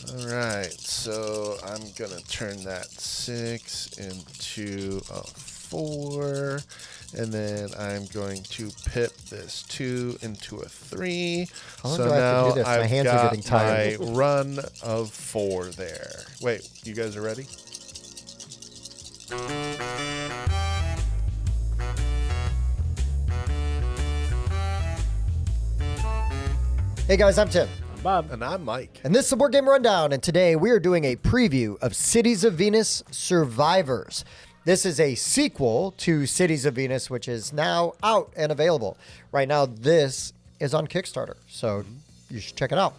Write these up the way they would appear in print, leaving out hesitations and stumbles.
All right, so I'm going to turn that 6 into a 4. And then I'm going to pip this 2 into a 3. How long So do I have now to do this? My I've hands are got getting tired. my run of 4 there. Wait, you guys are ready? Hey guys, I'm Tim. I'm Bob. And I'm Mike. And this is the Board Game Rundown, and today we are doing a preview of Cities of Venus Survivors. This is a sequel to Cities of Venus, which is now out and available. Right now, this is on Kickstarter, so you should check it out.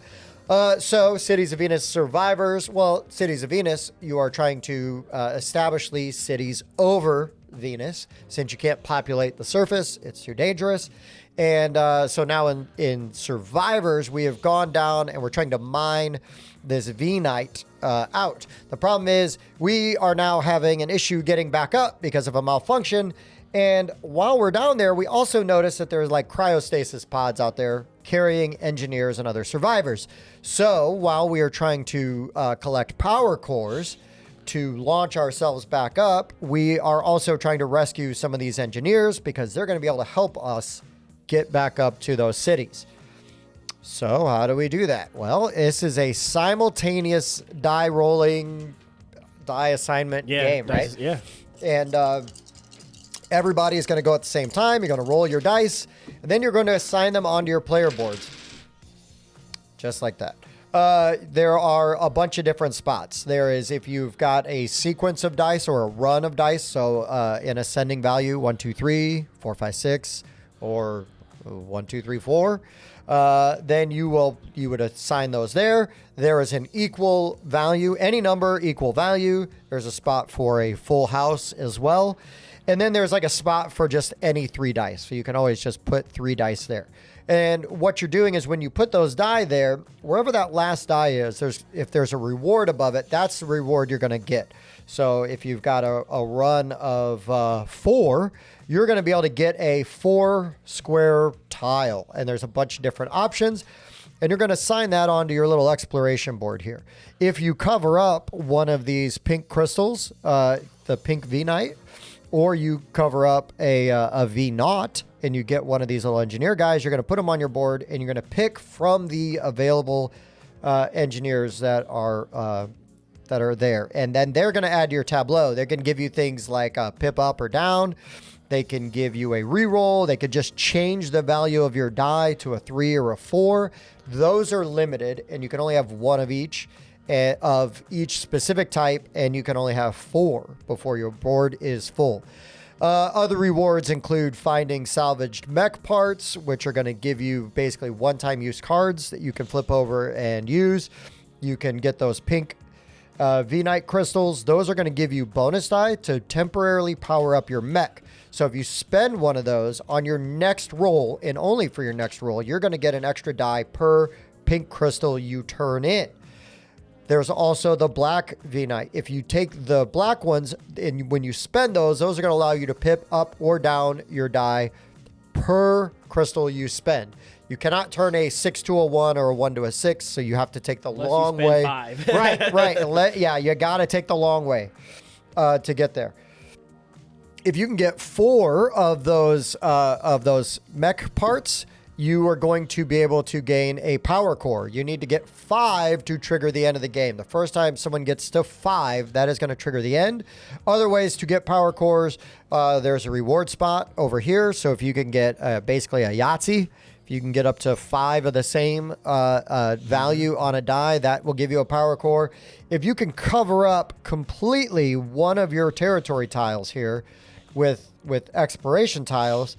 So, Cities of Venus Survivors, well, Cities of Venus, you are trying to establish these cities over Venus. Since you can't populate the surface, it's too dangerous. And so now in Survivors, we have gone down and we're trying to mine this Venite out. The problem is we are now having an issue getting back up because of a malfunction. And while we're down there, we also notice that there's like cryostasis pods out there carrying engineers and other survivors. So while we are trying to collect power cores to launch ourselves back up, we are also trying to rescue some of these engineers because they're going to be able to help us get back up to those cities. So how do we do that? Well, this is a simultaneous die rolling, die assignment game, right? Yeah. And everybody is going to go at the same time. You're going to roll your dice, and then you're going to assign them onto your player boards. Just like that. There are a bunch of different spots. There is if you've got a sequence of dice or a run of dice, so in ascending value, 1, 2, 3, 4, 5, 6, or 1, 2, 3, 4. Then you would assign those there. There is an equal value, any number equal value. There's a spot for a full house as well. And then there's like a spot for just any 3 dice. So you can always just put 3 dice there. And what you're doing is when you put those die there, wherever that last die is, if there's a reward above it, that's the reward you're going to get. So if you've got a run of 4, you're going to be able to get a 4 square tile. And there's a bunch of different options. And you're going to assign that onto your little exploration board here. If you cover up one of these pink crystals, the pink Venite, or you cover up a V-Naught and you get one of these little engineer guys, you're going to put them on your board and you're going to pick from the available engineers that are there. And then they're going to add to your tableau. They're going to give you things like a pip up or down. They can give you a reroll. They could just change the value of your die to a 3 or a 4. Those are limited, and you can only have one of each specific type, and you can only have 4 before your board is full. Other rewards include finding salvaged mech parts, which are going to give you basically one-time use cards that you can flip over and use. You can get those pink Venite crystals. Those are going to give you bonus die to temporarily power up your mech. So if you spend one of those on your next roll, and only for your next roll, you're going to get an extra die per pink crystal you turn in. There's also the black Venite. If you take the black ones, and when you spend those are going to allow you to pip up or down your die per crystal you spend. You cannot turn a 6 to a 1 or a 1 to a 6, so you have to take the long way. 5. Right. You got to take the long way to get there. If you can get 4 of those mech parts, you are going to be able to gain a power core. You need to get 5 to trigger the end of the game. The first time someone gets to 5, that is going to trigger the end. Other ways to get power cores, there's a reward spot over here. So if you can get basically a Yahtzee, if you can get up to 5 of the same value on a die, that will give you a power core. If you can cover up completely one of your territory tiles here with exploration tiles,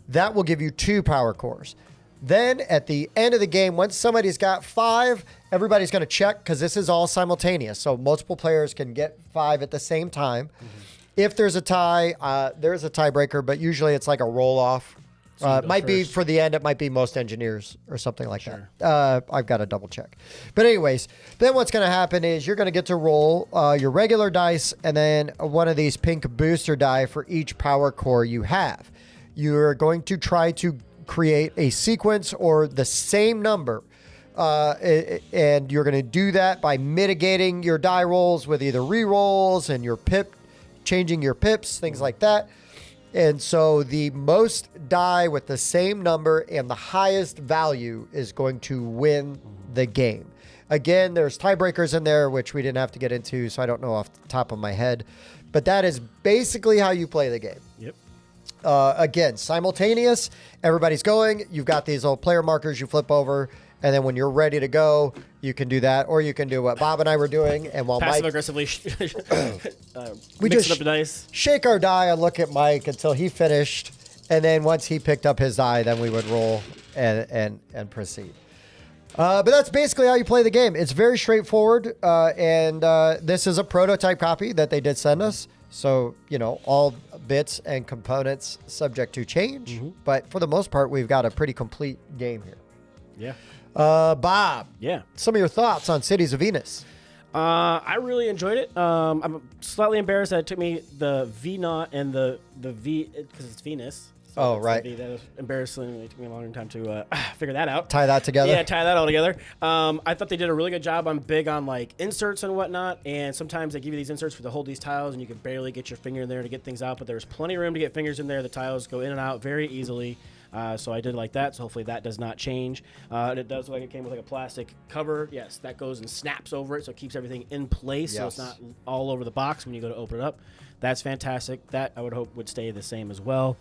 that will give you 2 power cores. Then at the end of the game, once somebody's got 5, everybody's going to check because this is all simultaneous. So multiple players can get 5 at the same time. Mm-hmm. If there's a tie, there's a tiebreaker, but usually it's like a roll-off. It might be for the end. It might be most engineers or something like that. I've got to double check. But anyways, then what's going to happen is you're going to get to roll your regular dice and then one of these pink booster die for each power core you have. You're going to try to create a sequence or the same number and you're going to do that by mitigating your die rolls with either re-rolls and your pip, changing your pips, things like that. And so the most die with the same number and the highest value is going to win the game. Again, there's tiebreakers in there, which we didn't have to get into, so I don't know off the top of my head. But that is basically how you play the game. Yep. Again, simultaneous. Everybody's going. You've got these little player markers you flip over. And then when you're ready to go, you can do that. Or you can do what Bob and I were doing. And while Passive Mike... aggressively we mix just up the dice. shake our die and look at Mike until he finished. And then once he picked up his die, then we would roll and proceed. But that's basically how you play the game. It's very straightforward. And this is a prototype copy that they did send us. So, all bits and components subject to change. Mm-hmm. But for the most part, we've got a pretty complete game here. Yeah. Bob. Yeah. Some of your thoughts on Cities of Venus. I really enjoyed it. I'm slightly embarrassed that it took me the V naught and the V because it's Venus. So right. That was embarrassing. It took me a long time to figure that out. Tie that together. Yeah, tie that all together. I thought they did a really good job. I'm big on like inserts and whatnot, and sometimes they give you these inserts to hold these tiles, and you can barely get your finger in there to get things out. But there's plenty of room to get fingers in there. The tiles go in and out very easily. So I did like that. So hopefully that does not change. And it does look like it came with like a plastic cover. Yes, that goes and snaps over it, so it keeps everything in place. Yes. So it's not all over the box when you go to open it up. That's fantastic. That I would hope would stay the same as well.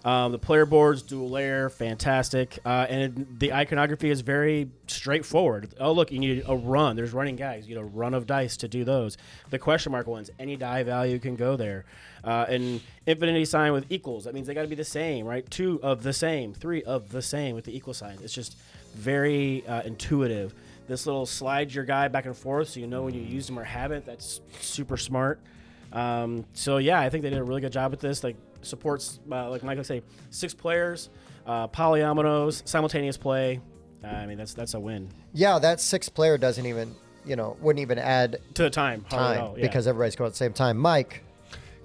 The player boards, dual layer, fantastic. And the iconography is very straightforward. Oh, look, you need a run. There's running guys. You need a run of dice to do those. The question mark ones, any die value can go there. And infinity sign with equals. That means they got to be the same, right? 2 of the same, 3 of the same with the equal sign. It's just very intuitive. This little slide your guy back and forth so you know when you use them or have it. That's super smart. So, yeah, I think they did a really good job with this. Like, supports, like Michael say, 6 players, polyominos, simultaneous play. I mean, that's a win. Yeah, that 6 player doesn't even, wouldn't even add to the time because everybody's going at the same time. Mike.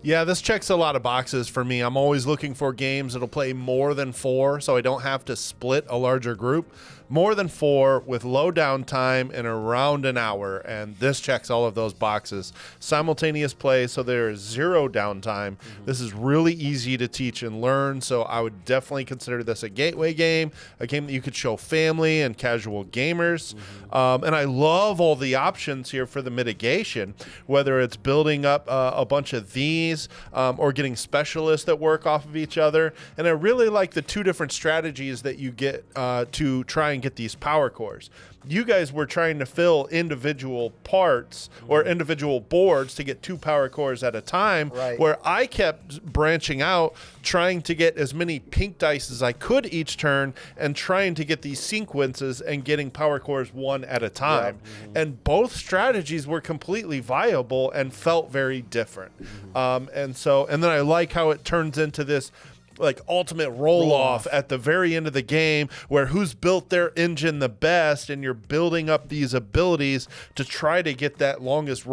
Yeah, this checks a lot of boxes for me. I'm always looking for games that'll play more than 4, so I don't have to split a larger group. More than 4 with low downtime and around an hour, and this checks all of those boxes. Simultaneous play, so there is 0 downtime. Mm-hmm. This is really easy to teach and learn, so I would definitely consider this a gateway game, a game that you could show family and casual gamers. Mm-hmm. And I love all the options here for the mitigation, whether it's building up a bunch of these or getting specialists that work off of each other. And I really like the 2 different strategies that you get to try and get these power cores. You guys were trying to fill individual parts or individual boards to get 2 power cores at a time, right, where I kept branching out, trying to get as many pink dice as I could each turn and trying to get these sequences and getting power cores 1 at a time. Yeah. Mm-hmm. And both strategies were completely viable and felt very different. Mm-hmm. And then I like how it turns into this like ultimate roll-off at the very end of the game where who's built their engine the best, and you're building up these abilities to try to get that longest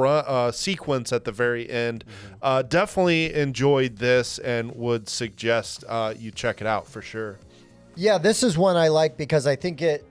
sequence at the very end. Mm-hmm. Definitely enjoyed this and would suggest you check it out for sure. Yeah, this is one I like because I think it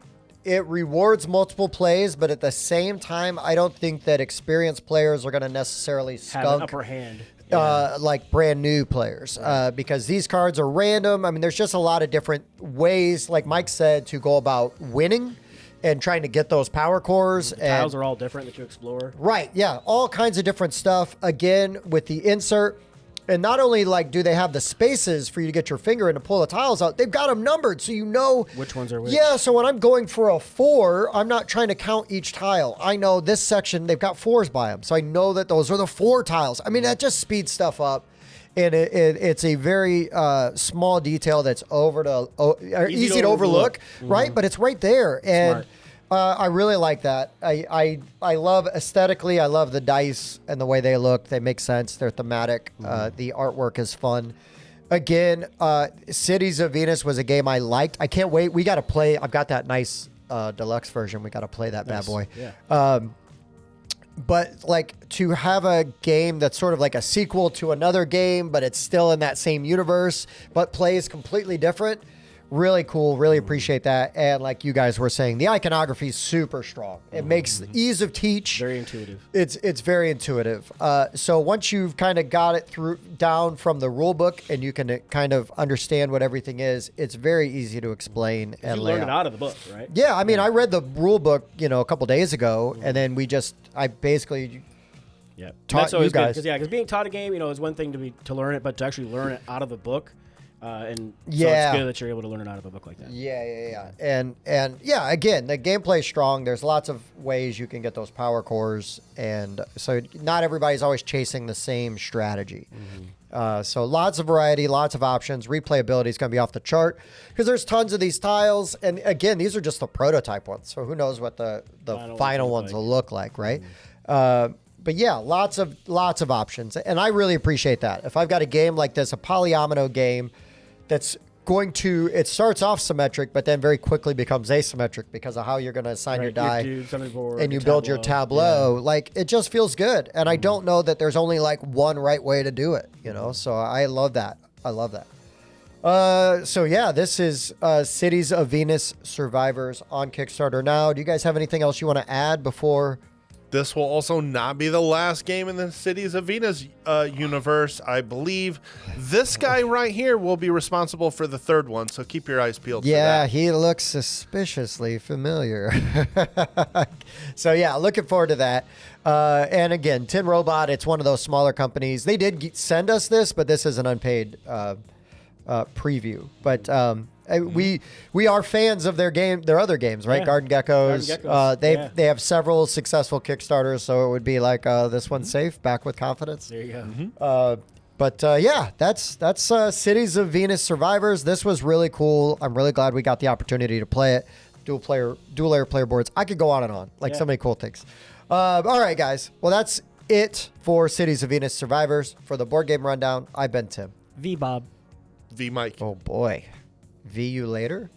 rewards multiple plays, but at the same time, I don't think that experienced players are going to necessarily skunk have an upper hand. Like brand new players, right, because these cards are random. I mean, there's just a lot of different ways, like Mike said, to go about winning and trying to get those power cores. The tiles are all different that you explore. Right, yeah, all kinds of different stuff. Again, with the insert. And not only like do they have the spaces for you to get your finger in to pull the tiles out, they've got them numbered so you know which ones are which. Yeah, so when I'm going for a 4, I'm not trying to count each tile. I know this section, they've got 4s by them, so I know that those are the 4 tiles. I mean, that just speeds stuff up. And it's a very small detail that's easy to overlook, right? Mm-hmm. But it's right there. And I really like that. I love aesthetically. I love the dice and the way they look. They make sense. They're thematic. Mm-hmm. The artwork is fun. Again, Cities of Venus was a game I liked. I can't wait. We got to play. I've got that nice deluxe version. We got to play that bad boy. Yeah. But like to have a game that's sort of like a sequel to another game, but it's still in that same universe, but plays completely different. Really cool. Really appreciate that. And like you guys were saying, the iconography is super strong. It makes the ease of teach. Very intuitive. It's very intuitive. So once you've kind of got it down from the rule book and you can kind of understand what everything is, it's very easy to explain and You lay learned it out. out of the book, right? Yeah, I mean, I read the rule book, a couple days ago, and then I basically Yeah, taught that's always you guys. because being taught a game, is one thing to learn it, but to actually learn it out of a book, and so Yeah. it's good that you're able to learn it out of a book like that. Yeah. And yeah, again, the gameplay is strong. There's lots of ways you can get those power cores, and so not everybody's always chasing the same strategy. So lots of variety, lots of options. Replayability is going to be off the chart because there's tons of these tiles, and again, these are just the prototype ones. So who knows what the final ones will look like, right? But yeah, lots of options, and I really appreciate that. If I've got a game like this, a polyomino game that's it starts off symmetric, but then very quickly becomes asymmetric because of how you're going to assign your die and you build your tableau. Yeah. Like, it just feels good. And I don't know that there's only like one right way to do it, So I love that. So yeah, this is Cities of Venus Survivors on Kickstarter now. Do you guys have anything else you want to add before? This will also not be the last game in the Cities of Venus universe. I believe this guy right here will be responsible for the third one, so keep your eyes peeled for Yeah, that. he looks suspiciously familiar. So yeah, looking forward to that. And again, Tin Robot, it's one of those smaller companies. They did send us this, but this is an unpaid preview. But we are fans of their other games, right? Yeah. Garden Geckos. Garden Geckos, They have several successful Kickstarters, so it would be like this one's safe, back with confidence. There you go. But yeah, that's Cities of Venus Survivors. This was really cool. I'm really glad we got the opportunity to play it. Dual layer player boards. I could go on and on. So many cool things. All right, guys. Well, that's it for Cities of Venus Survivors. For the board game rundown, I've been Tim. V Bob. V Mike. Oh boy. V you later.